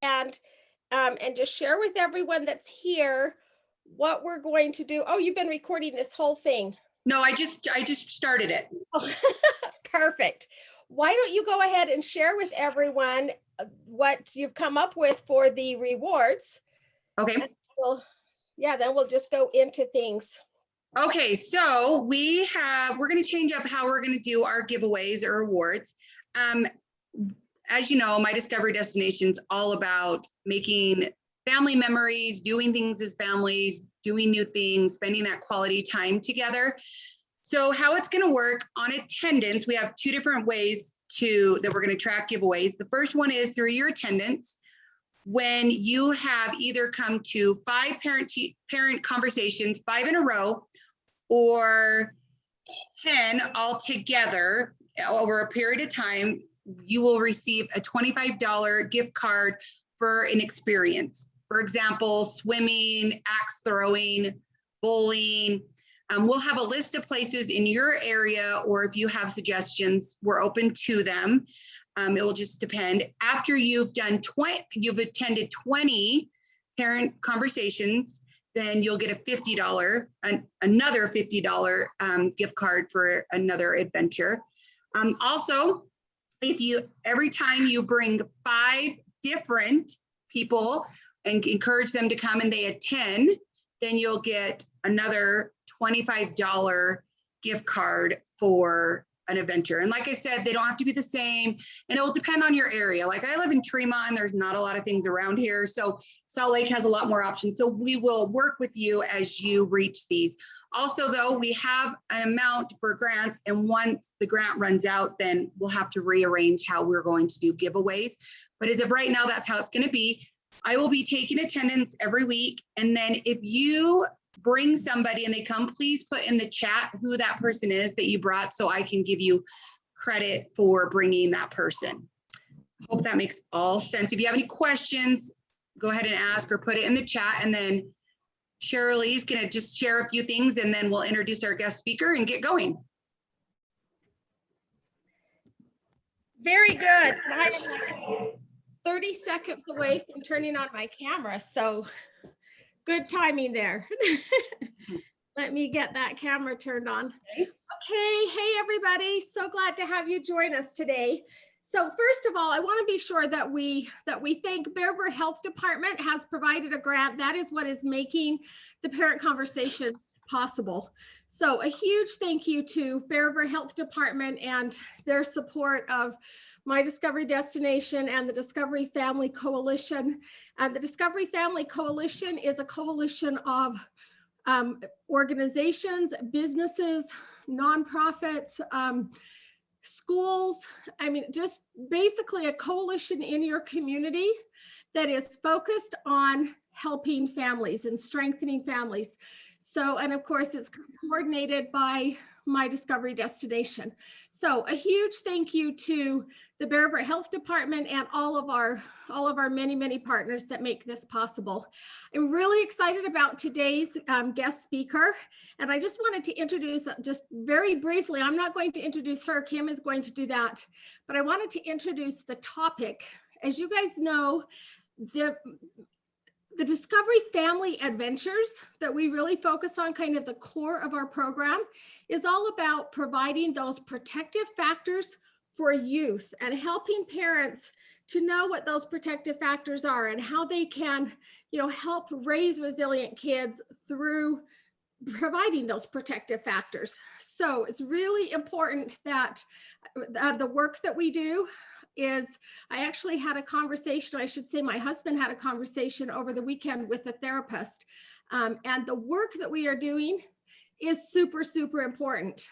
and just share with everyone that's here what we're going to do. Oh, you've been recording this whole thing. No, I just started it. Oh, perfect. Why don't you go ahead and share with everyone what you've come up with for the rewards? Okay. Then we'll just go into things. Okay, so we're going to change up how we're going to do our giveaways or awards. As you know, my Discovery Destination's all about making family memories, doing things as families, doing new things, spending that quality time together. So how it's going to work on attendance, we have two different ways that we're going to track giveaways. The first one is through your attendance. When you have either come to 5 parent conversations, 5 in a row, or 10 all together over a period of time, you will receive a $25 gift card for an experience. For example, swimming, axe throwing, bowling. We'll have a list of places in your area, or if you have suggestions, we're open to them. It will just depend. After you've attended 20 parent conversations, then you'll get a another $50 gift card for another adventure. Also, every time you bring 5 different people and encourage them to come and they attend, then you'll get another $25 gift card for an adventure. And like I said, they don't have to be the same, and it will depend on your area. Like I live in Tremont, there's not a lot of things around here. So Salt Lake has a lot more options. So we will work with you as you reach these. Also though, we have an amount for grants, and once the grant runs out, then we'll have to rearrange how we're going to do giveaways. But as of right now, that's how it's going to be. I will be taking attendance every week. And then if you bring somebody and they come, please put in the chat who that person is that you brought, so I can give you credit for bringing that person. Hope that makes all sense. If you have any questions, go ahead and ask or put it in the chat, and then Shirley's gonna just share a few things, and then we'll introduce our guest speaker and get going. Very good. I'm 30 seconds away from turning on my camera, so good timing there. Let me get that camera turned on. Okay, hey everybody, so glad to have you join us today. So first of all, I want to be sure that we thank Bear River Health Department has provided a grant. That is what is making the parent conversation possible. So a huge thank you to Bear River Health Department and their support of My Discovery Destination and the Discovery Family Coalition. And the Discovery Family Coalition is a coalition of organizations, businesses, nonprofits, schools. I mean, just basically a coalition in your community that is focused on helping families and strengthening families. So, and of course, it's coordinated by My Discovery Destination. So a huge thank you to the Bear River Health Department and all of our many partners that make this possible. I'm really excited about today's guest speaker, and I just wanted to introduce just very briefly. I'm not going to introduce her, Kim is going to do that, but I wanted to introduce the topic. As you guys know, the Discovery Family Adventures that we really focus on, kind of the core of our program, is all about providing those protective factors for youth and helping parents to know what those protective factors are and how they can, help raise resilient kids through providing those protective factors. So it's really important that the work that we do is, I actually had a conversation, I should say my husband had a conversation over the weekend with a therapist, and the work that we are doing is super important.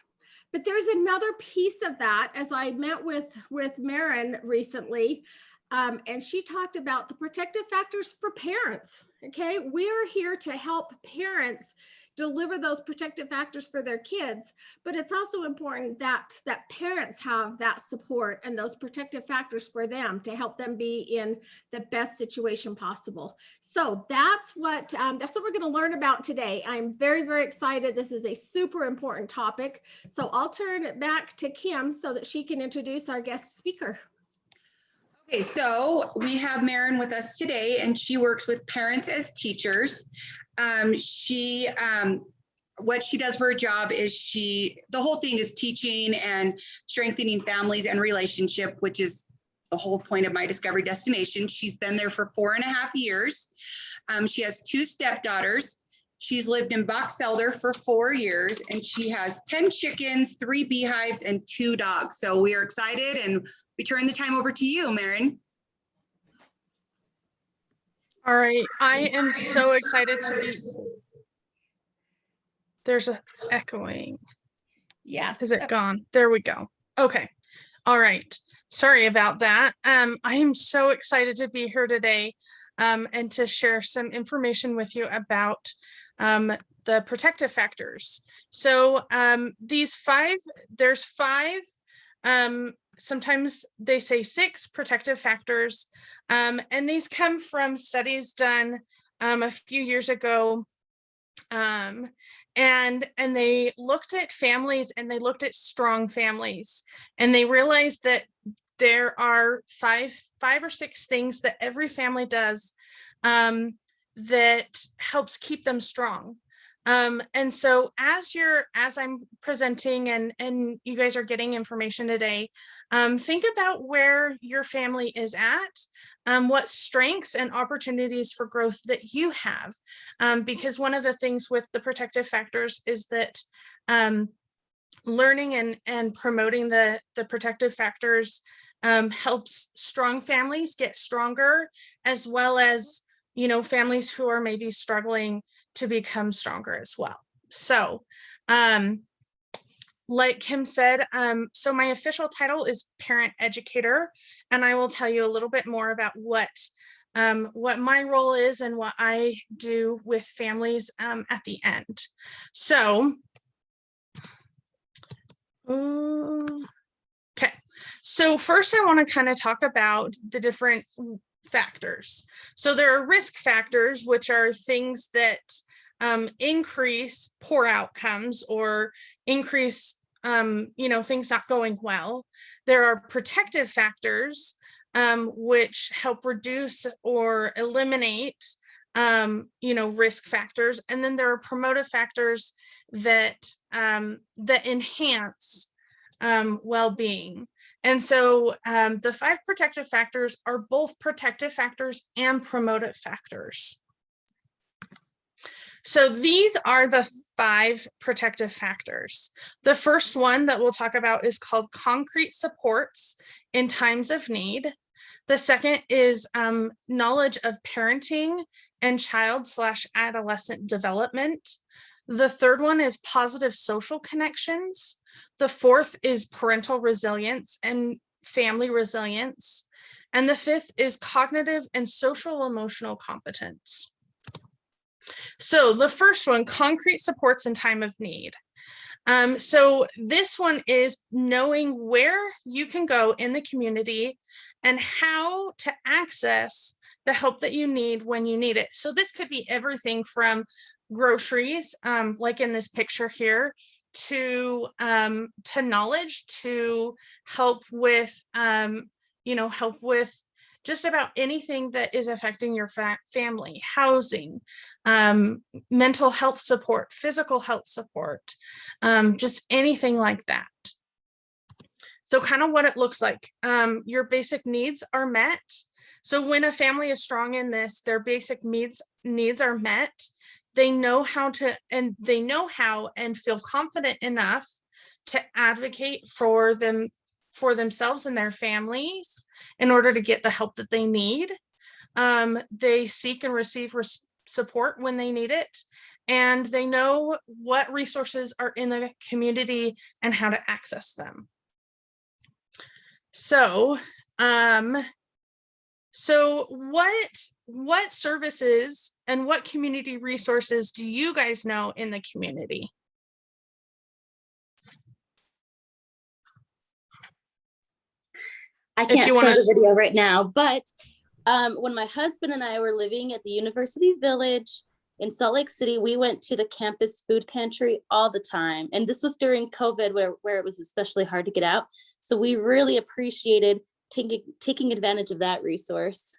But there's another piece of that, as I met with Maren recently, and she talked about the protective factors for parents, okay? We're here to help parents deliver those protective factors for their kids, but it's also important that parents have that support and those protective factors for them to help them be in the best situation possible. So that's what we're going to learn about today. I'm very excited. This is a super important topic. So I'll turn it back to Kim so that she can introduce our guest speaker. Okay, so we have Maren with us today, and she works with parents as teachers. What she does for her job is the whole thing is teaching and strengthening families and relationship, which is the whole point of My Discovery Destination. She's been there for 4.5 years. She has 2 stepdaughters. She's lived in Box Elder for 4 years, and she has 10 chickens, 3 beehives, and 2 dogs. So we are excited, and we turn the time over to you, Maren. All right, I am so excited to be. There's a echoing. Yes. Is it gone? There we go. Okay. All right. Sorry about that. I am so excited to be here today and to share some information with you about the protective factors. So there's 5, sometimes they say 6 protective factors, and these come from studies done a few years ago. And they looked at families, and they looked at strong families, and they realized that there are 5 or 6 things that every family does that helps keep them strong. And so as I'm presenting and you guys are getting information today, think about where your family is at, what strengths and opportunities for growth that you have, because one of the things with the protective factors is that learning and promoting the protective factors helps strong families get stronger, as well as, you know, families who are maybe struggling to become stronger as well. So like Kim said, so my official title is Parent Educator, and I will tell you a little bit more about what my role is and what I do with families at the end. So okay, so first I want to kind of talk about the different factors. So there are risk factors, which are things that increase poor outcomes or increase things not going well. There are protective factors, which help reduce or eliminate risk factors. And then there are promotive factors that enhance well-being. And so the 5 protective factors are both protective factors and promotive factors. So these are the 5 protective factors. The first one that we'll talk about is called concrete supports in times of need. The second is knowledge of parenting and child/adolescent development. The third one is positive social connections. The fourth is parental resilience and family resilience. And the 5th is cognitive and social emotional competence. So the first one, concrete supports in time of need. So this one is knowing where you can go in the community and how to access the help that you need when you need it. So this could be everything from groceries, like in this picture here, to knowledge, to help with just about anything that is affecting your family, housing, mental health support, physical health support, just anything like that. So kind of what it looks like. Your basic needs are met. So when a family is strong in this, their basic needs are met. They know how and feel confident enough to advocate for themselves and their families in order to get the help that they need. They seek and receive support when they need it, and they know what resources are in the community and how to access them. So what services and what community resources do you guys know in the community? I can't show the video right now, but when my husband and I were living at the University Village in Salt Lake City, we went to the campus food pantry all the time. And this was during COVID where it was especially hard to get out. So we really appreciated taking advantage of that resource.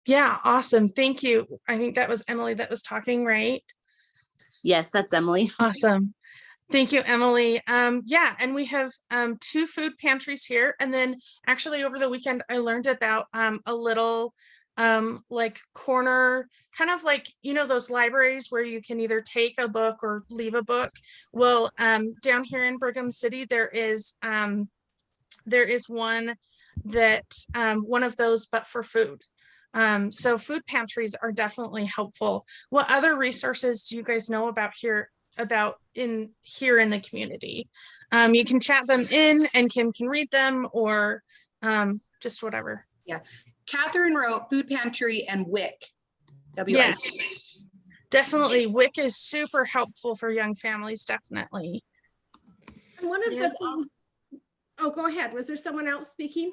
Yeah, awesome. Thank you. I think that was Emily that was talking, right? Yes, that's Emily. Awesome. Thank you, Emily. Yeah, and we have 2 food pantries here. And then actually over the weekend, I learned about a little like corner, kind of like, you know, those libraries where you can either take a book or leave a book. Well, down here in Brigham City, there is one that one of those, but for food. So food pantries are definitely helpful. What other resources do you guys know about here in the community? You can chat them in and Kim can read them, or just whatever. Yeah. Catherine wrote food pantry and WIC. Yes, definitely. WIC is super helpful for young families, definitely. And one of the things, oh, go ahead. Was there someone else speaking?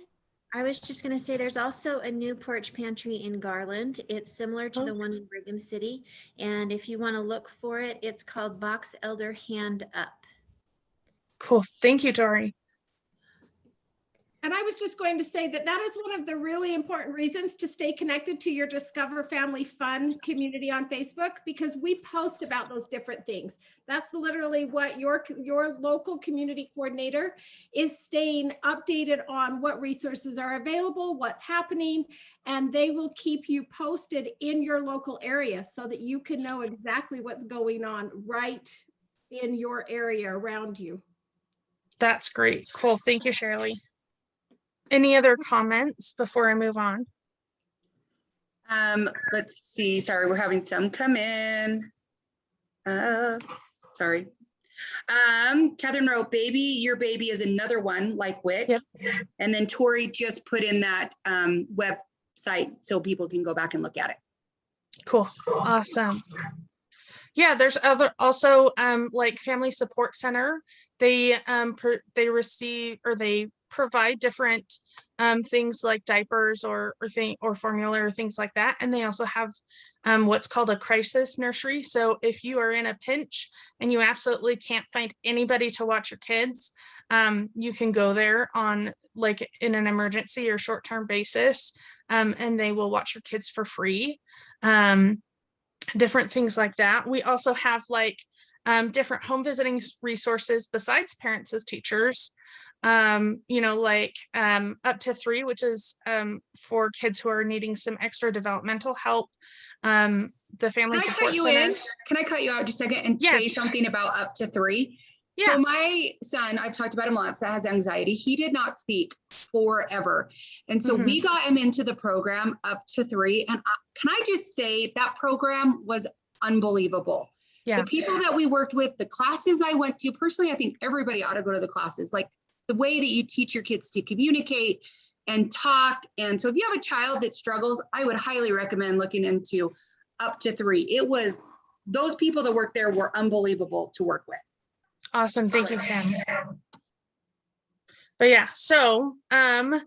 I was just going to say there's also a new porch pantry in Garland. It's similar to the one in Brigham City. And if you want to look for it, it's called Box Elder Hand Up. Cool. Thank you, Dory. And I was just going to say that that is one of the really important reasons to stay connected to your Discover Family Fun community on Facebook, because we post about those different things. That's literally what your local community coordinator is staying updated on, what resources are available, what's happening, and they will keep you posted in your local area so that you can know exactly what's going on right in your area around you. That's great. Cool. Thank you, Shirley. Any other comments before I move on? Let's see. Sorry, we're having some come in. Sorry. Catherine wrote, baby, your baby is another one like WIC. Yep. And then Tori just put in that website so people can go back and look at it. Cool. Awesome. Yeah, there's also like Family Support Center. They provide different things like diapers or formula or things like that. And they also have what's called a crisis nursery. So if you are in a pinch and you absolutely can't find anybody to watch your kids, you can go there on like in an emergency or short-term basis, and they will watch your kids for free. Different things like that. We also have like different home visiting resources besides parents as teachers. You know, like up to 3, which is for kids who are needing some extra developmental help. The Family Support Center. Can I cut you out just a second and say something about up to 3? Yeah. So my son, I've talked about him lots, that has anxiety. He did not speak forever. And so we got him into the program up to 3. And can I just say that program was unbelievable. Yeah. The people that we worked with, the classes I went to, personally, I think everybody ought to go to the classes. Like the way that you teach your kids to communicate and talk. And so if you have a child that struggles, I would highly recommend looking into up to 3. It was, those people that worked there were unbelievable to work with. Awesome. Thank you, Kim. But yeah, so I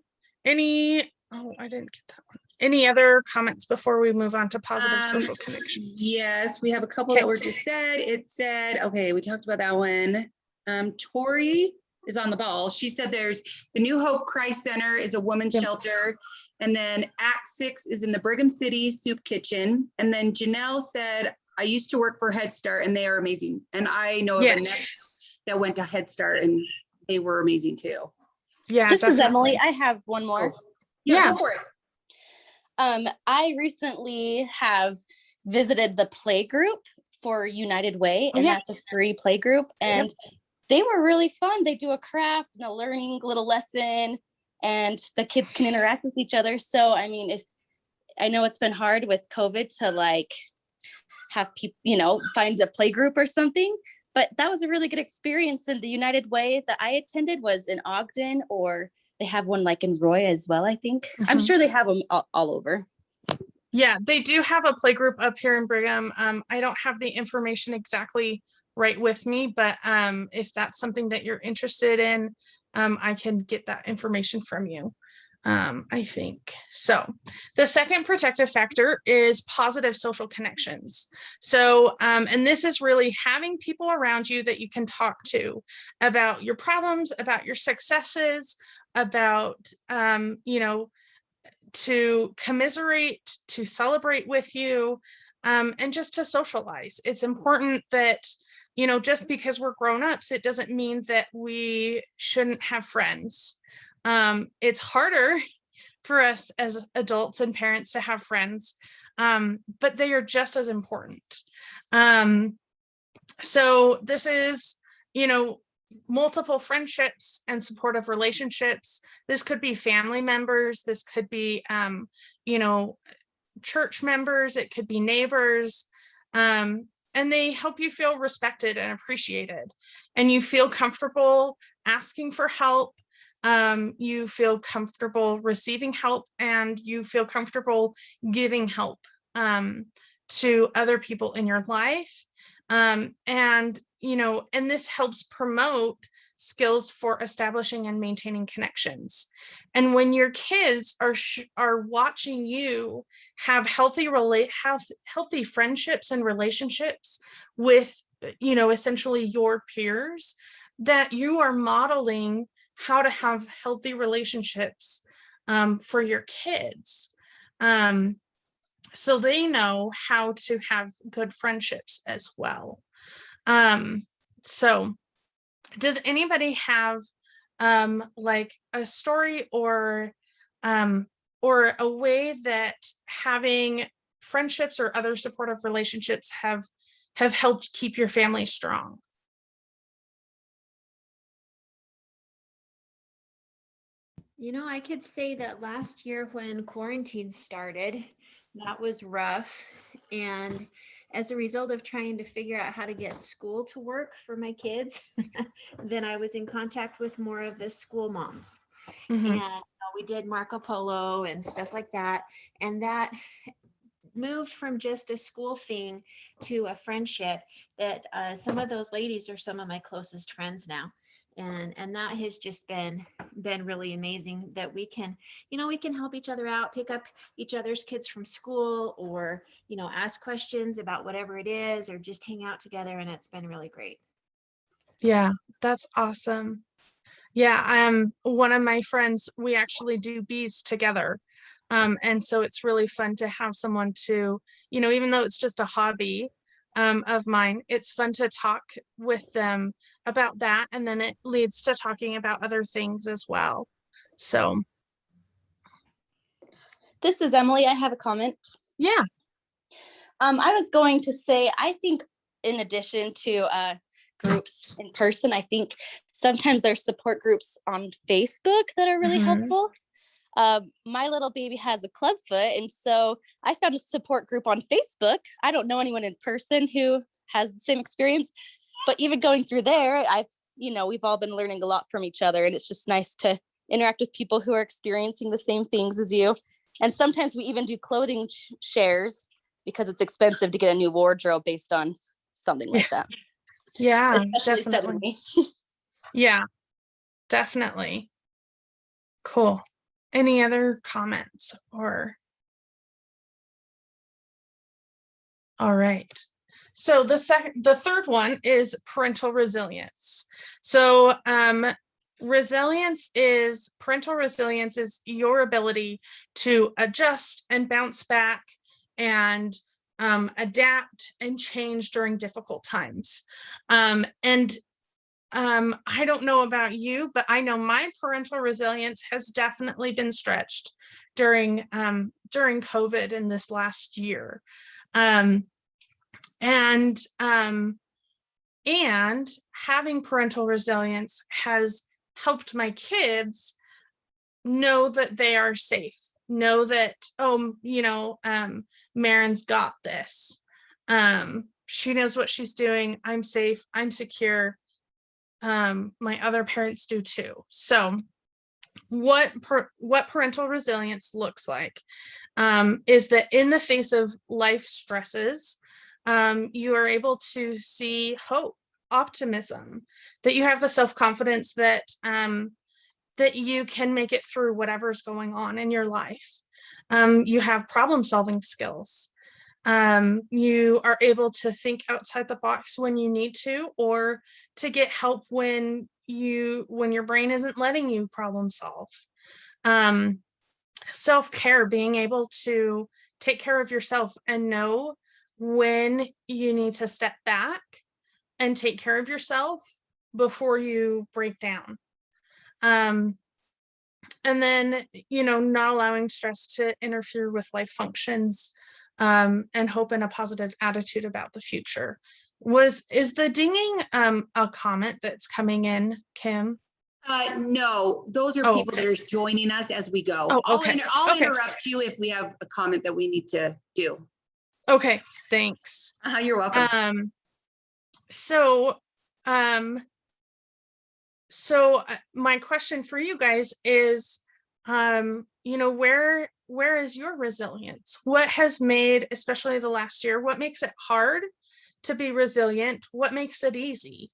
didn't get that one. Any other comments before we move on to positive social connections? Yes, we have a couple that were just said. It said, okay, we talked about that one. Tori is on the ball. She said there's the New Hope Christ Center is a women's shelter. And then Act 6 is in the Brigham City Soup Kitchen. And then Janelle said, I used to work for Head Start and they are amazing. And I know of a next that went to Head Start and they were amazing too. Yeah. This is Emily. I have one more. Yeah. Go for it. I recently have visited the play group for United Way, and that's a free play group. And they were really fun. They do a craft and a learning little lesson, and the kids can interact with each other. So, I mean, if I know it's been hard with COVID to like have people, find a play group or something, but that was a really good experience. And the United Way that I attended was in Ogden, or they have one like in Roy as well, I think. I'm sure they have them all over. Yeah, they do have a play group up here in Brigham. I don't have the information exactly right with me, but if that's something that you're interested in, I can get that information from you. I think. So the second protective factor is positive social connections. So, and this is really having people around you that you can talk to about your problems, about your successes, about, to commiserate, to celebrate with you, and just to socialize. It's important that, just because we're grown-ups, it doesn't mean that we shouldn't have friends. It's harder for us as adults and parents to have friends, but they are just as important. So this is, multiple friendships and supportive relationships. This could be family members. This could be, church members. It could be neighbors. And they help you feel respected and appreciated. And you feel comfortable asking for help. You feel comfortable receiving help, and you feel comfortable giving help to other people in your life. And this helps promote skills for establishing and maintaining connections. And when your kids are watching you have healthy friendships and relationships with, essentially your peers, that you are modeling how to have healthy relationships for your kids. So they know how to have good friendships as well. So does anybody have like a story or a way that having friendships or other supportive relationships have helped keep your family strong? I could say that last year when quarantine started, that was rough. And as a result of trying to figure out how to get school to work for my kids, then I was in contact with more of the school moms. Mm-hmm. And we did Marco Polo and stuff like that. And that moved from just a school thing to a friendship that some of those ladies are some of my closest friends now. And that has just been really amazing that we can help each other out, pick up each other's kids from school, or ask questions about whatever it is, or just hang out together, and it's been really great. Yeah, that's awesome. Yeah, one of my friends, we actually do bees together. And so it's really fun to have someone to, even though it's just a hobby of mine, it's fun to talk with them about that. And then it leads to talking about other things as well. So. This is Emily. I have a comment. Yeah. I was going to say, I think in addition to groups in person, I think sometimes there's support groups on Facebook that are really helpful. My little baby has a club foot, and so I found a support group on Facebook. I don't know anyone in person who has the same experience, but even going through there, we've all been learning a lot from each other, and it's just nice to interact with people who are experiencing the same things as you. And sometimes we even do clothing shares because it's expensive to get a new wardrobe based on something like that. Yeah, especially definitely. Suddenly. Yeah, definitely. Cool. Any other comments or? All right. So the third one is parental resilience. So parental resilience is your ability to adjust and bounce back and adapt and change during difficult times. I don't know about you, but I know my parental resilience has definitely been stretched during COVID in this last year. And having parental resilience has helped my kids know that they are safe, know that, Maren's got this. She knows what she's doing. I'm safe. I'm secure. My other parents do too. So what parental resilience looks like is that in the face of life stresses, you are able to see hope, optimism, that you have the self-confidence that that you can make it through whatever's going on in your life. You have problem solving skills. You are able to think outside the box when you need to, or to get help when your brain isn't letting you problem solve. Self-care, being able to take care of yourself and know when you need to step back and take care of yourself before you break down. And then, not allowing stress to interfere with life functions, and hope and a positive attitude about the future. Is the dinging a comment that's coming in, Kim? No, those are people that are joining us as we go. I'll interrupt you if we have a comment that we need to do. Okay, thanks. You're welcome. So my question for you guys is, where is your resilience? What has made, especially the last year, what makes it hard to be resilient? What makes it easy?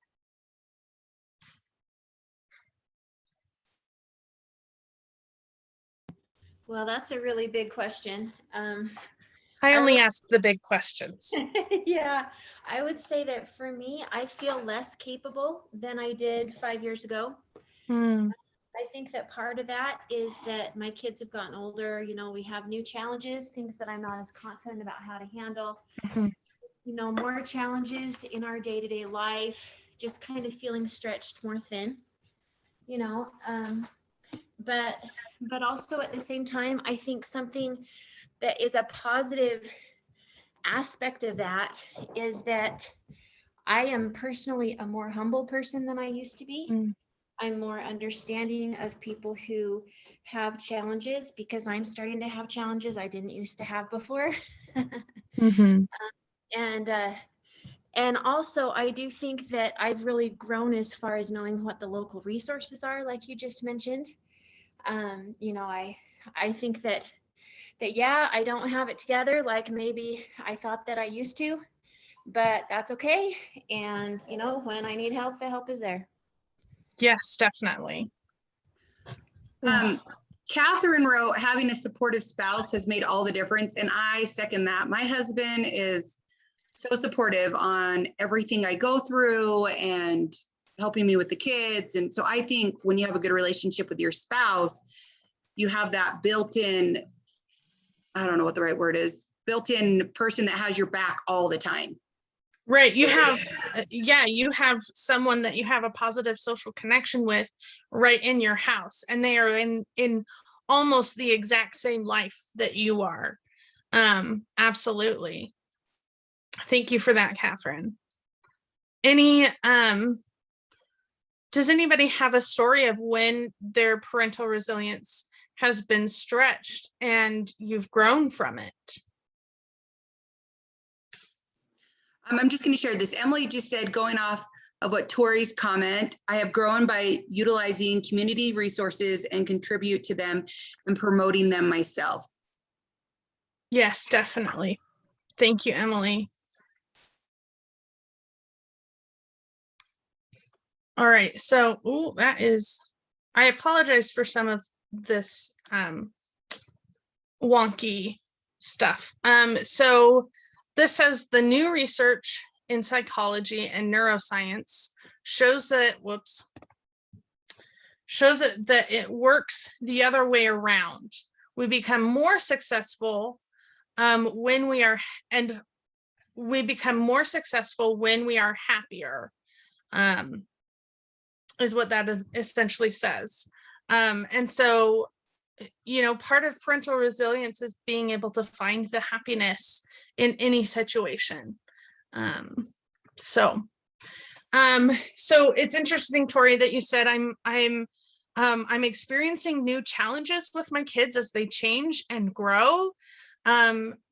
Well, that's a really big question. I only ask the big questions. Yeah, I would say that for me, I feel less capable than I did 5 years ago. I think that part of that is that my kids have gotten older. We have new challenges, things that I'm not as confident about how to handle. More challenges in our day-to-day life, just kind of feeling stretched more thin, but also at the same time, I think something that is a positive aspect of that is that I am personally a more humble person than I used to be. I'm more understanding of people who have challenges, because I'm starting to have challenges I didn't used to have before. And also, I do think that I've really grown as far as knowing what the local resources are, like you just mentioned. I think that yeah, I don't have it together like maybe I thought that I used to, but that's okay. And when I need help, the help is there. Yes, definitely. Catherine wrote, having a supportive spouse has made all the difference. And I second that. My husband is so supportive on everything I go through and helping me with the kids. And so I think when you have a good relationship with your spouse, you have that built-in, I don't know what the right word is, built-in person that has your back all the time. Right. You have someone that you have a positive social connection with right in your house, and they are in almost the exact same life that you are. Absolutely. Thank you for that, Catherine. Does anybody have a story of when their parental resilience has been stretched and you've grown from it? I'm just going to share this. Emily just said, going off of what Tori's comment, I have grown by utilizing community resources and contribute to them and promoting them myself. Yes, definitely. Thank you, Emily. All right, so I apologize for some of this wonky stuff. So this says the new research in psychology and neuroscience shows that it works the other way around. We become more successful when we are happier, is what that essentially says. And so, part of parental resilience is being able to find the happiness in any situation. So it's interesting, Tori, that you said I'm experiencing new challenges with my kids as they change and grow,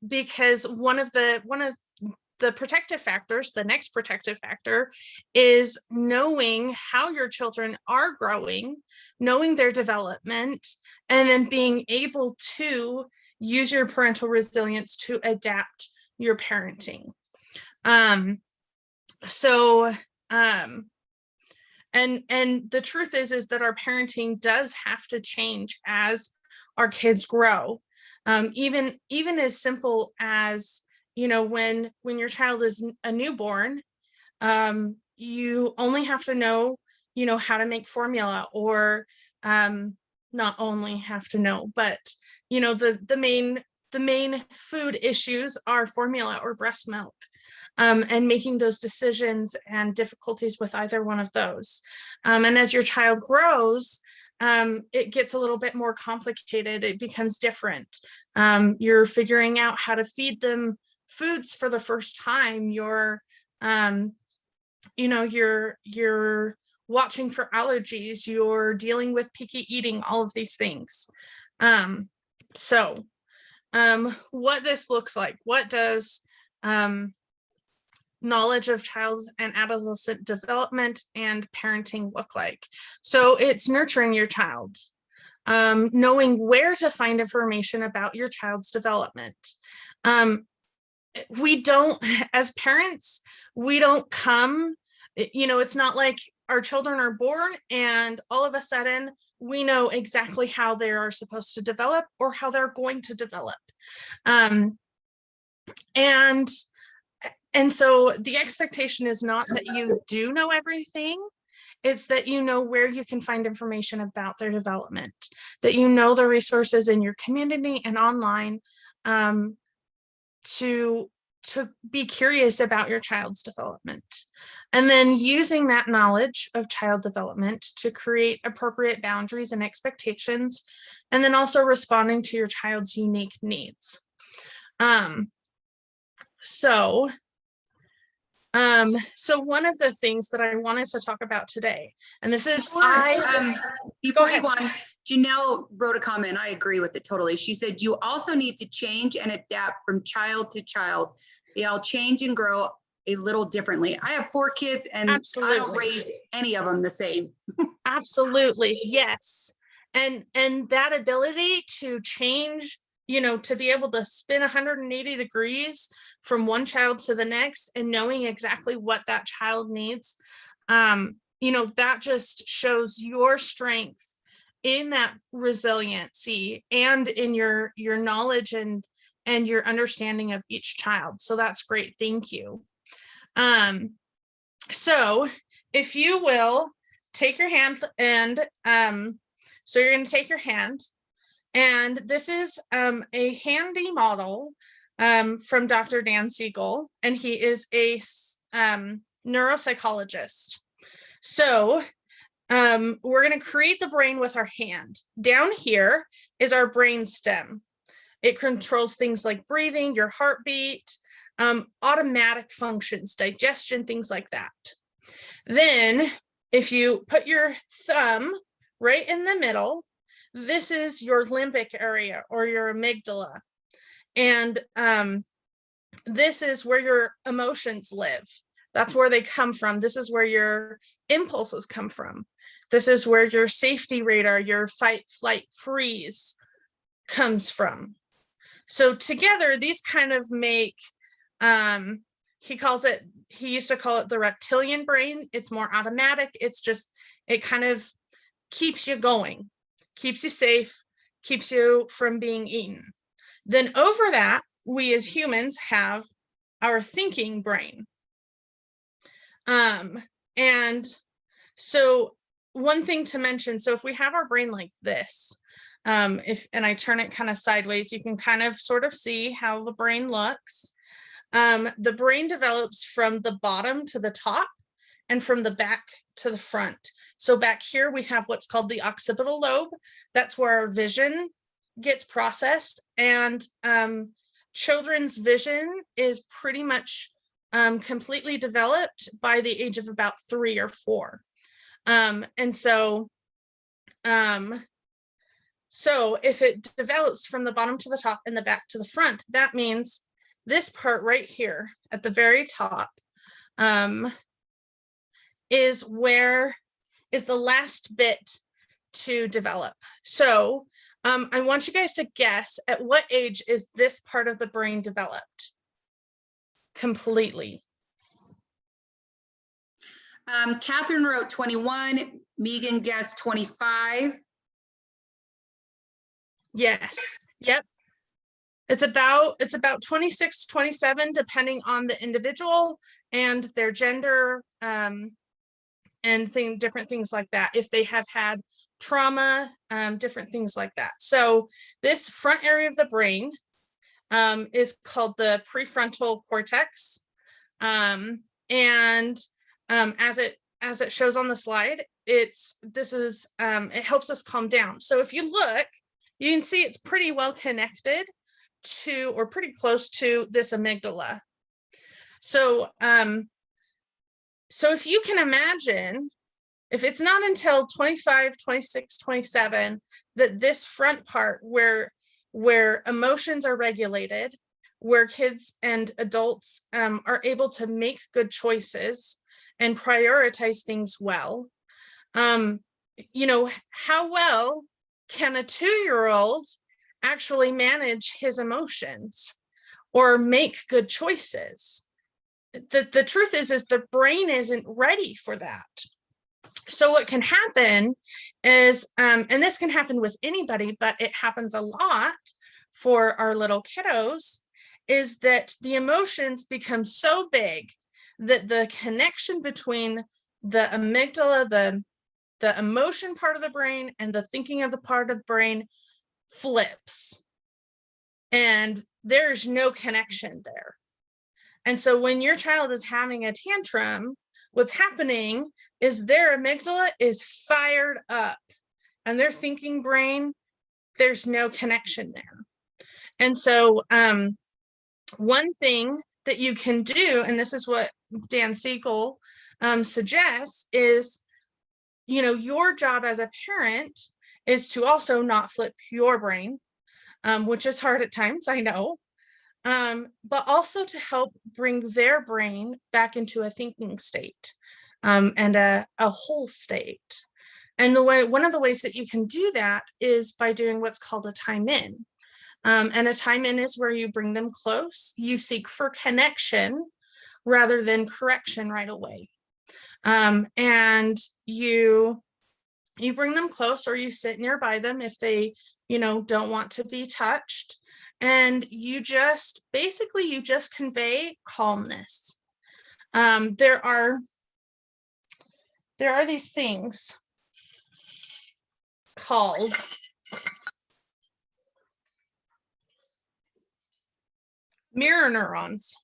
because one of the protective factors, the next protective factor, is knowing how your children are growing, knowing their development, and then being able to use your parental resilience to adapt your parenting. And And the truth is that our parenting does have to change as our kids grow. Even as simple as, when your child is a newborn, you only have to know, how to make formula, or not only have to know, but the main food issues are formula or breast milk, and making those decisions and difficulties with either one of those. And as your child grows, it gets a little bit more complicated. It becomes different. You're figuring out how to feed them foods for the first time. You're watching for allergies, you're dealing with picky eating, all of these things. So what this looks like, what does knowledge of child and adolescent development and parenting look like? So it's nurturing your child, knowing where to find information about your child's development. We don't, as parents, we don't come, it's not like our children are born and all of a sudden we know exactly how they are supposed to develop or how they're going to develop. And so the expectation is not that you do know everything. It's that you know where you can find information about their development, that you know the resources in your community and online, to be curious about your child's development, and then using that knowledge of child development to create appropriate boundaries and expectations, and then also responding to your child's unique needs. So one of the things that I wanted to talk about today, and this is, before you on, Janelle wrote a comment. I agree with it totally. She said, you also need to change and adapt from child to child. They all change and grow a little differently. I have 4 kids and Absolutely. I don't raise any of them the same. Absolutely. Yes. And that ability to change, to be able to spin 180 degrees from one child to the next and knowing exactly what that child needs, that just shows your strength in that resiliency and in your knowledge and your understanding of each child. So that's great. Thank you. So if you will take your hand, and so you're going to take your hand, and this is a handy model from Dr. Dan Siegel, and he is a neuropsychologist. So we're going to create the brain with our hand. Down here is our brain stem. It controls things like breathing, your heartbeat, automatic functions, digestion, things like that. Then if you put your thumb right in the middle, this is your limbic area or your amygdala. And this is where your emotions live. That's where they come from. This is where your impulses come from. This is where your safety radar, your fight, flight, freeze comes from. So together, these kind of make, he used to call it the reptilian brain. It's more automatic. It kind of keeps you going, keeps you safe, keeps you from being eaten. Then over that, we as humans have our thinking brain. And so one thing to mention, so if we have our brain like this, and I turn it kind of sideways, you can kind of sort of see how the brain looks. The brain develops from the bottom to the top and from the back to the front. So back here, we have what's called the occipital lobe. That's where our vision gets processed, and children's vision is pretty much completely developed by the age of about 3 or 4. And so if it develops from the bottom to the top and the back to the front, that means this part right here at the very top is the last bit to develop. So I want you guys to guess, at what age is this part of the brain developed completely? Catherine wrote 21, Megan guessed 25. Yes. Yep. It's about 26 to 27, depending on the individual and their gender, and different things like that. If they have had trauma, different things like that. So this front area of the brain is called the prefrontal cortex. As it shows on the slide, it helps us calm down. So if you look, you can see it's pretty well connected to, or pretty close to, this amygdala. So if you can imagine, if it's not until 25, 26, 27 that this front part where emotions are regulated, where kids and adults are able to make good choices and prioritize things well, how well can a 2-year-old actually manage his emotions or make good choices? The truth is the brain isn't ready for that. So what can happen is, and this can happen with anybody, but it happens a lot for our little kiddos, is that the emotions become so big that the connection between the amygdala, the emotion part of the brain, and the thinking of the part of the brain flips. And there's no connection there. And so when your child is having a tantrum, what's happening is their amygdala is fired up and their thinking brain, there's no connection there. And so one thing that you can do, and this is what Dan Siegel suggests, is, your job as a parent is to also not flip your brain, which is hard at times, I know, but also to help bring their brain back into a thinking state, and a whole state. And one of the ways that you can do that is by doing what's called a time in. And a time in is where you bring them close. You seek for connection rather than correction right away. And you bring them close, or you sit nearby them if they, don't want to be touched. And you just convey calmness. There are these things called mirror neurons.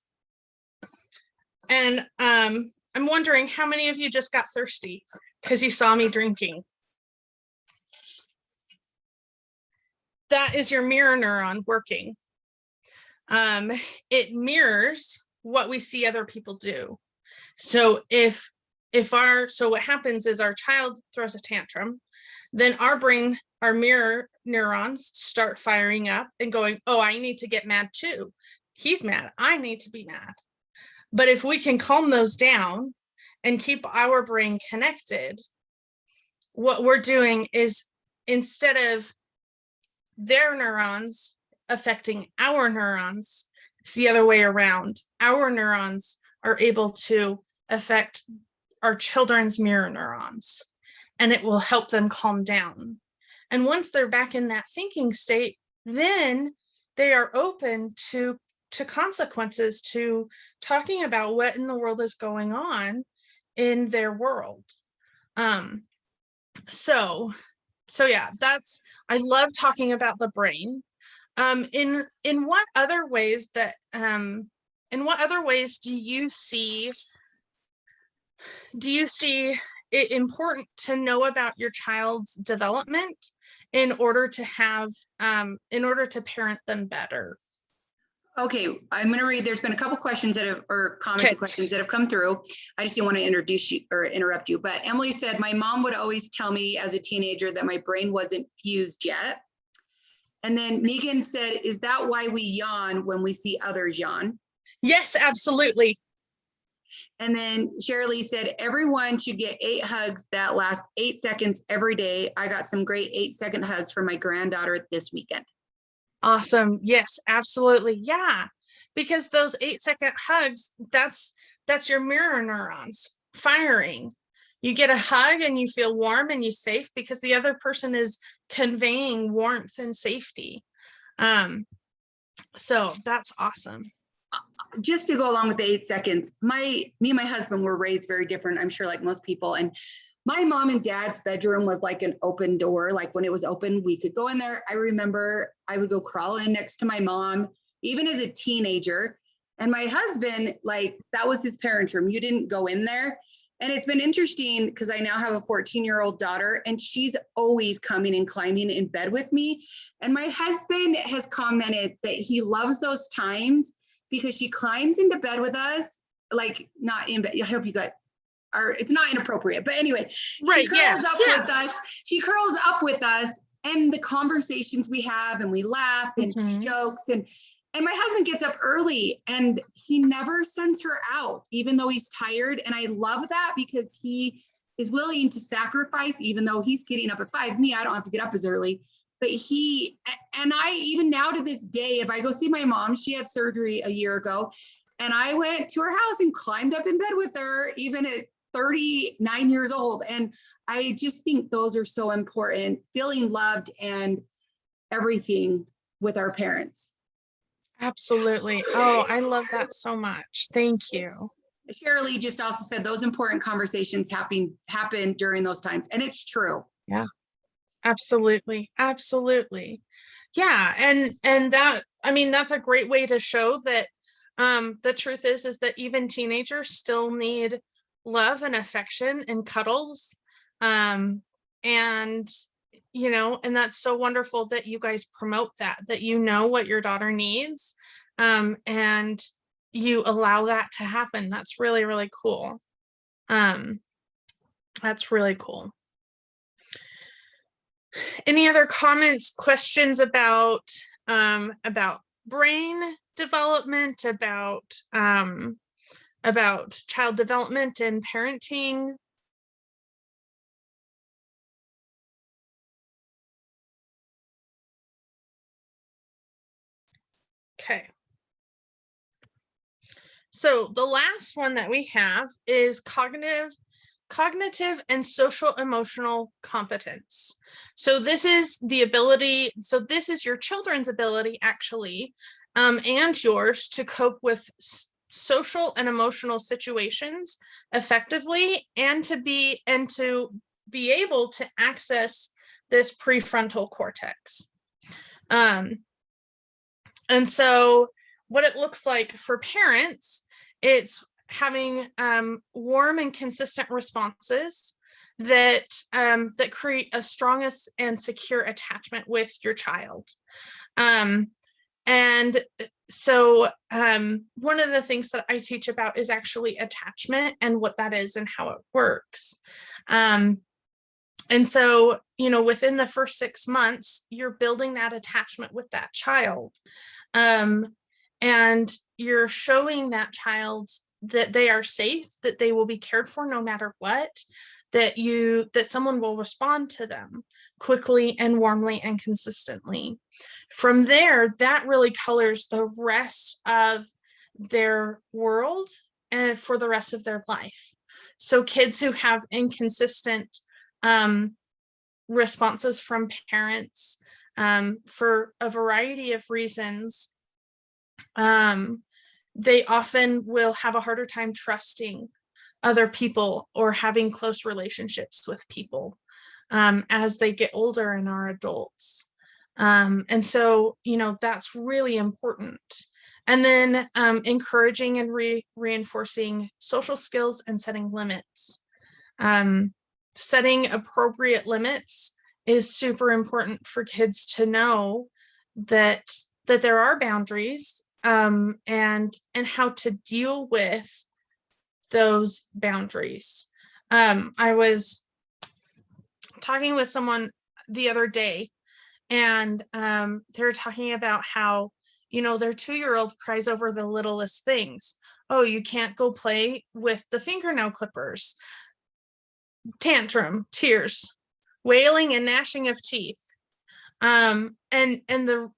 And I'm wondering how many of you just got thirsty because you saw me drinking. That is your mirror neuron working. It mirrors what we see other people do. So what happens is our child throws a tantrum, then our brain, our mirror neurons start firing up and going, oh, I need to get mad too. He's mad, I need to be mad. But if we can calm those down and keep our brain connected, what we're doing is, instead of their neurons affecting our neurons, it's the other way around. Our neurons are able to affect our children's mirror neurons, and it will help them calm down. And once they're back in that thinking state, then they are open to consequences, to talking about what in the world is going on in their world. So yeah, I love talking about the brain. In what other ways do you see it important to know about your child's development in order to parent them better? Okay, I'm going to read. There's been a couple questions comments and questions that have come through. I just didn't want to introduce you or interrupt you, but Emily said, my mom would always tell me as a teenager that my brain wasn't fused yet. And then Megan said, is that why we yawn when we see others yawn? Yes, absolutely. And then Shirley said, everyone should get 8 hugs that last 8 seconds every day. I got some great 8-second hugs from my granddaughter this weekend. Awesome. Yes, absolutely. Yeah. Because those 8-second hugs, that's your mirror neurons. firing. You get a hug and you feel warm and you're safe because the other person is conveying warmth and safety. So that's awesome. Just to go along with the 8 seconds, me and my husband were raised very different, I'm sure, like most people. And my mom and dad's bedroom was like an open door. Like when it was open, we could go in there. I remember I would go crawl in next to my mom, even as a teenager. And my husband, like that was his parents' room. You didn't go in there. And it's been interesting because I now have a 14-year-old daughter and she's always coming and climbing in bed with me. And my husband has commented that he loves those times because she climbs into bed with us, like not in bed. I hope you got, or it's not inappropriate, but anyway, Right, she curls up with us. She curls up with us and the conversations we have and we laugh and she jokes and my husband gets up early and he never sends her out, even though he's tired. And I love that because he is willing to sacrifice, even though he's getting up at 5. Me, I don't have to get up as early. But I even now to this day, if I go see my mom, she had surgery a year ago, and I went to her house and climbed up in bed with her, even at 39 years old. And I just think those are so important, feeling loved and everything with our parents. Absolutely. Oh, I love that so much. Thank you. Shirley just also said those important conversations happen during those times. And it's true. Yeah, absolutely. Absolutely. Yeah. And that, I mean, that's a great way to show that the truth is that even teenagers still need love and affection and cuddles. And you know, and that's so wonderful that you guys promote that you know what your daughter needs, and you allow that to happen. That's really, really cool. That's really cool. Any other comments, questions about brain development, about child development and parenting? Okay. So the last one that we have is cognitive and social emotional competence. So this is the ability, so this is your children's ability actually, and yours to cope with social and emotional situations effectively and to be able to access this prefrontal cortex. And so what it looks like for parents, it's having warm and consistent responses that create a strongest and secure attachment with your child. And so one of the things that I teach about is actually attachment and what that is and how it works. And so, you know, within the first 6 months, you're building that attachment with that child. And you're showing that child that they are safe, that they will be cared for no matter what, that someone will respond to them quickly and warmly and consistently. From there, that really colors the rest of their world and for the rest of their life. So kids who have inconsistent responses from parents for a variety of reasons, they often will have a harder time trusting other people or having close relationships with people as they get older and are adults. And so, you know, that's really important. And then encouraging and reinforcing social skills and setting limits. Setting appropriate limits is super important for kids to know that there are boundaries and how to deal with those boundaries. I was talking with someone the other day, and they were talking about how, you know, their 2-year-old cries over the littlest things. Oh, you can't go play with the fingernail clippers. Tantrum, tears, wailing and gnashing of teeth. And the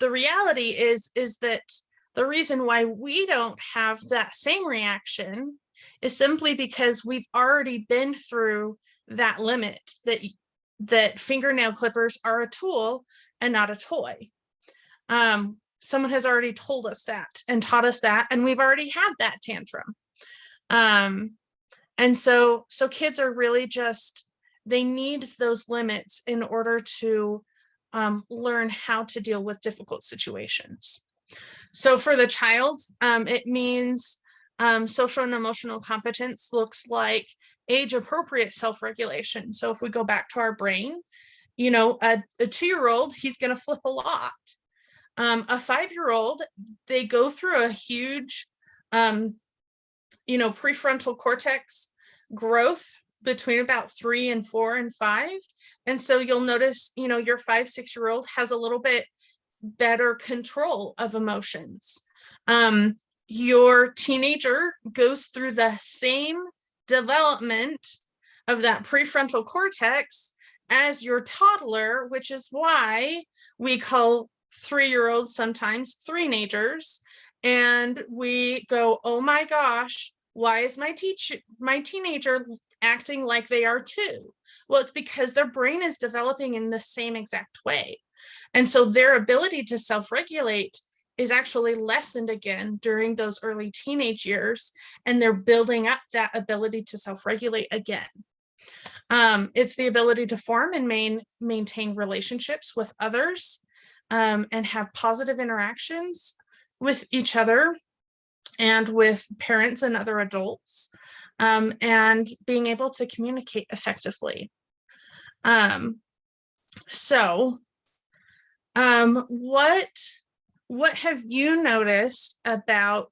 reality is that the reason why we don't have that same reaction is simply because we've already been through that limit, that fingernail clippers are a tool and not a toy. Someone has already told us that and taught us that, and we've already had that tantrum. And so kids are really just, they need those limits in order to learn how to deal with difficult situations. So for the child, it means social and emotional competence looks like age-appropriate self-regulation. So if we go back to our brain, you know, a 2-year-old, he's going to flip a lot. A 5-year-old, they go through a huge, you know, prefrontal cortex growth between about 3 and 4 and 5. And so you'll notice, you know, your 5-6-year-old has a little bit better control of emotions. Your teenager goes through the same development of that prefrontal cortex as your toddler, which is why we call 3-year-olds sometimes 3-nagers, and we go, oh my gosh, why is my teenager acting like they are 2? Well, it's because their brain is developing in the same exact way. And so their ability to self-regulate is actually lessened again during those early teenage years, and they're building up that ability to self-regulate again. It's the ability to form and maintain relationships with others, and have positive interactions with each other and with parents and other adults, and being able to communicate effectively. What have you noticed about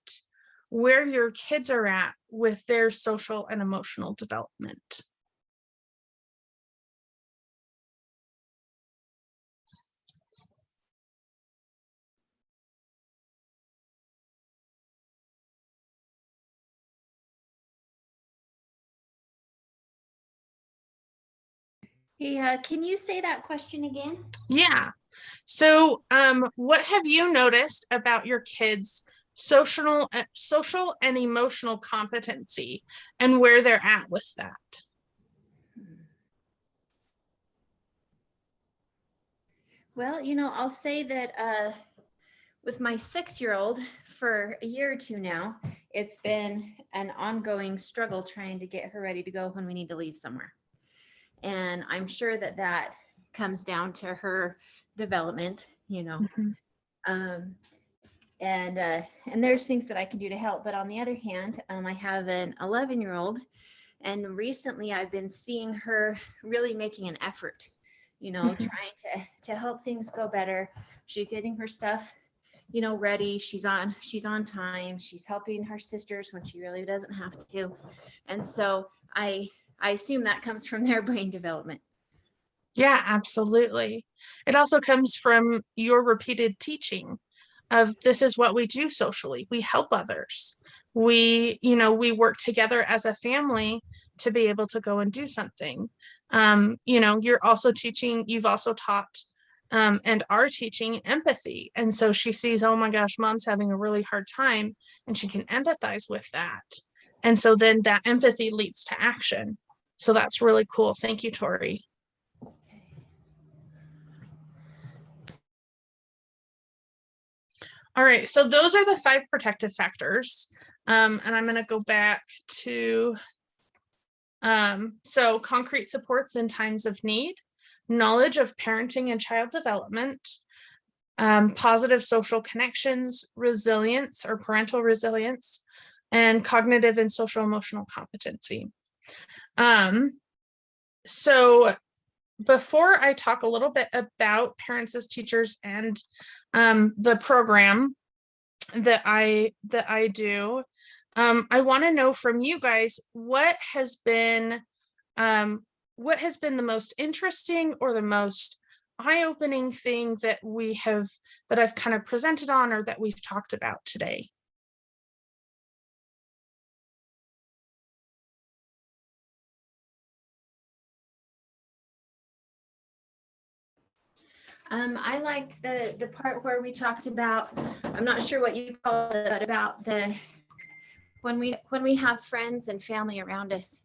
where your kids are at with their social and emotional development? Hey, can you say that question again? Yeah. So what have you noticed about your kids' social and emotional competency and where they're at with that? Well, you know, I'll say that with my 6-year-old for a year or 2 now, it's been an ongoing struggle trying to get her ready to go when we need to leave somewhere. And I'm sure that that comes down to her development, you know. Mm-hmm. And there's things that I can do to help. But on the other hand, I have an 11-year-old, and recently I've been seeing her really making an effort, you know, trying to help things go better. She's getting her stuff, you know, ready. She's on time. She's helping her sisters when she really doesn't have to. And so I assume that comes from their brain development. Yeah, absolutely. It also comes from your repeated teaching of this is what we do socially. We help others. We work together as a family to be able to go and do something. You've also taught and are teaching empathy. And so she sees, oh my gosh, mom's having a really hard time, and she can empathize with that. And so then that empathy leads to action. So that's really cool. Thank you, Tori. All right, so those are the 5 protective factors. And I'm going to go back to, so concrete supports in times of need, knowledge of parenting and child development, positive social connections, resilience or parental resilience, and cognitive and social emotional competency. So before I talk a little bit about parents as teachers and the program that I do, I want to know from you guys what has been the most interesting or the most eye-opening thing that I've kind of presented on or that we've talked about today. I liked the part where we talked about, I'm not sure what you call it, but about when we have friends and family around us,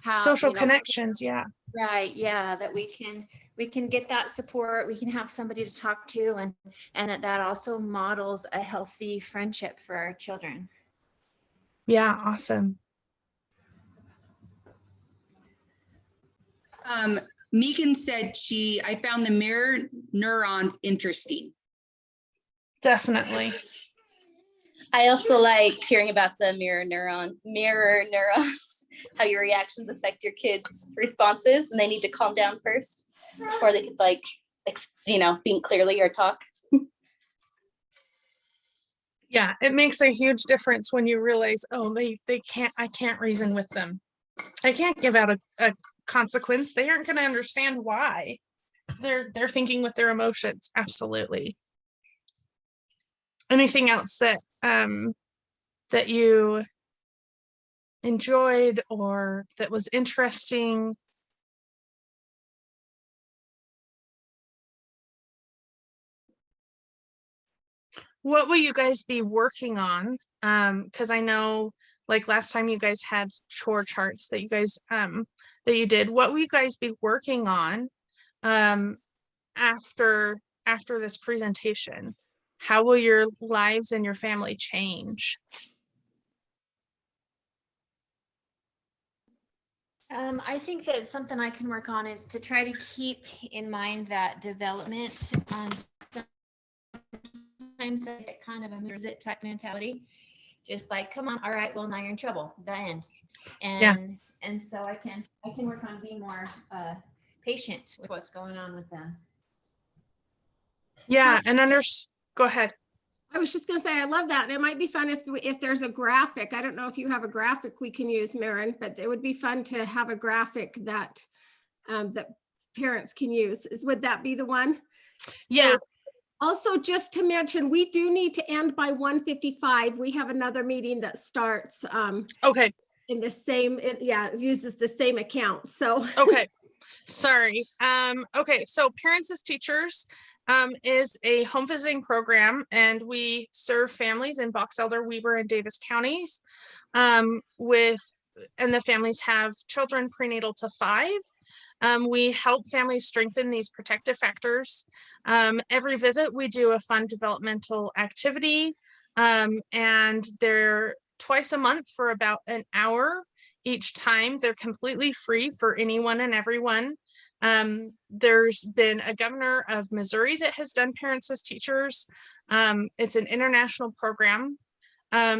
how, Social you know, connections. Yeah. right, yeah, that we can get that support, we can have somebody to talk to, and that also models a healthy friendship for our children. Yeah. Awesome. Megan said I found the mirror neurons interesting. Definitely. I also liked hearing about the mirror neurons, how your reactions affect your kids' responses, and they need to calm down first before they could think clearly or talk. Yeah, it makes a huge difference when you realize, oh, I can't reason with them. I can't give out a consequence. They aren't going to understand why. They're thinking with their emotions. Absolutely. Anything else that you enjoyed or that was interesting? What will you guys be working on? Because I know, like last time you guys had chore charts that you guys that you did. What will you guys be working on after this presentation? How will your lives and your family change? I think that something I can work on is to try to keep in mind that development. Sometimes I get kind of a visit type mentality, just like, come on, all right, well, now you're in trouble, the end. And so I can work on being more patient with what's going on with them. Yeah, and go ahead. I was just going to say, I love that. And it might be fun if there's a graphic. I don't know if you have a graphic we can use, Maren, but it would be fun to have a graphic that that parents can use. Would that be the one? Yeah. So, also, just to mention, we do need to end by 1:55. We have another meeting that starts Okay. in the same, it uses the same account. So okay. Sorry. Okay, so Parents as Teachers is a home visiting program, and we serve families in Box Elder, Weber, and Davis counties and the families have children prenatal to 5. We help families strengthen these protective factors. Every visit, we do a fun developmental activity, and they're twice a month for about an hour each time. They're completely free for anyone and everyone. There's been a governor of Missouri that has done Parents as Teachers. It's an international program.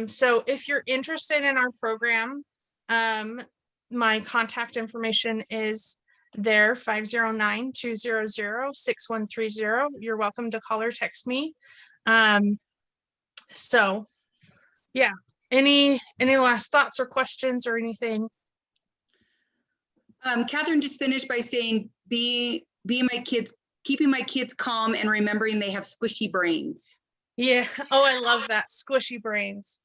So if you're interested in our program, my contact information is there, 509-200-6130. You're welcome to call or text me. So yeah, any last thoughts or questions or anything? Catherine just finished by saying, keeping my kids calm and remembering they have squishy brains. Yeah. Oh, I love that. Squishy brains.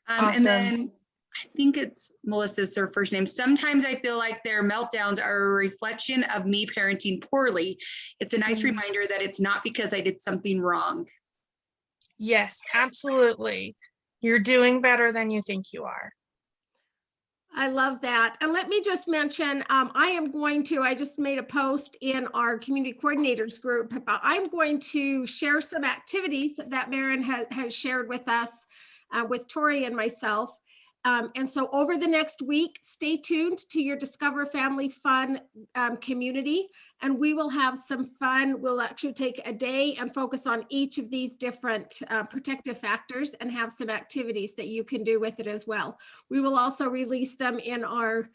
Awesome. And then I think it's Melissa's her first name. Sometimes I feel like their meltdowns are a reflection of me parenting poorly. It's a nice reminder that it's not because I did something wrong. Yes, absolutely. You're doing better than you think you are. I love that. And let me just mention, I just made a post in our community coordinators group. I'm going to share some activities that Maren has shared with us, with Tori and myself. And so over the next week, stay tuned to your Discover Family Fun community, and we will have some fun. We'll actually take a day and focus on each of these different protective factors and have some activities that you can do with it as well. We will also release them in our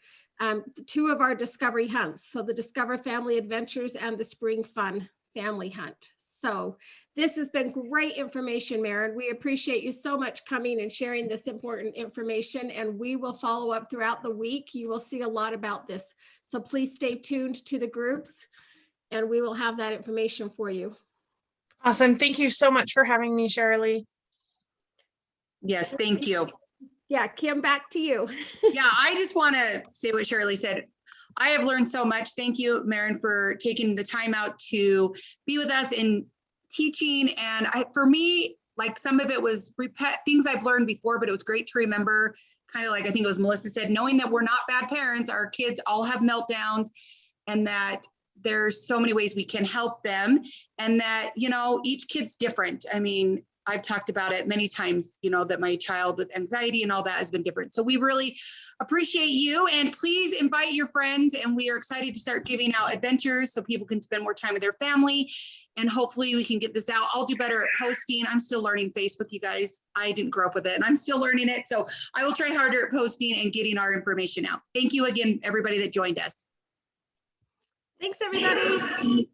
2 of our Discovery hunts. So the Discover Family Adventures and the Spring Fun Family Hunt. So this has been great information, Maren. We appreciate you so much coming and sharing this important information, and we will follow up throughout the week. You will see a lot about this. So please stay tuned to the groups, and we will have that information for you. Awesome. Thank you so much for having me, Shirley. Yes, thank you. Yeah, Kim, back to you. Yeah, I just want to say what Shirley said. I have learned so much. Thank you, Maren, for taking the time out to be with us and teaching. And for me, like some of it was things I've learned before, but it was great to remember, kind of like I think it was Melissa said, knowing that we're not bad parents, our kids all have meltdowns, and that there's so many ways we can help them, and that, you know, each kid's different. I mean, I've talked about it many times, you know, that my child with anxiety and all that has been different. So we really appreciate you, and please invite your friends, and we are excited to start giving out adventures so people can spend more time with their family, and hopefully we can get this out. I'll do better at posting. I'm still learning Facebook, you guys. I didn't grow up with it and I'm still learning it. So I will try harder at posting and getting our information out. Thank you again, everybody that joined us. Thanks, everybody.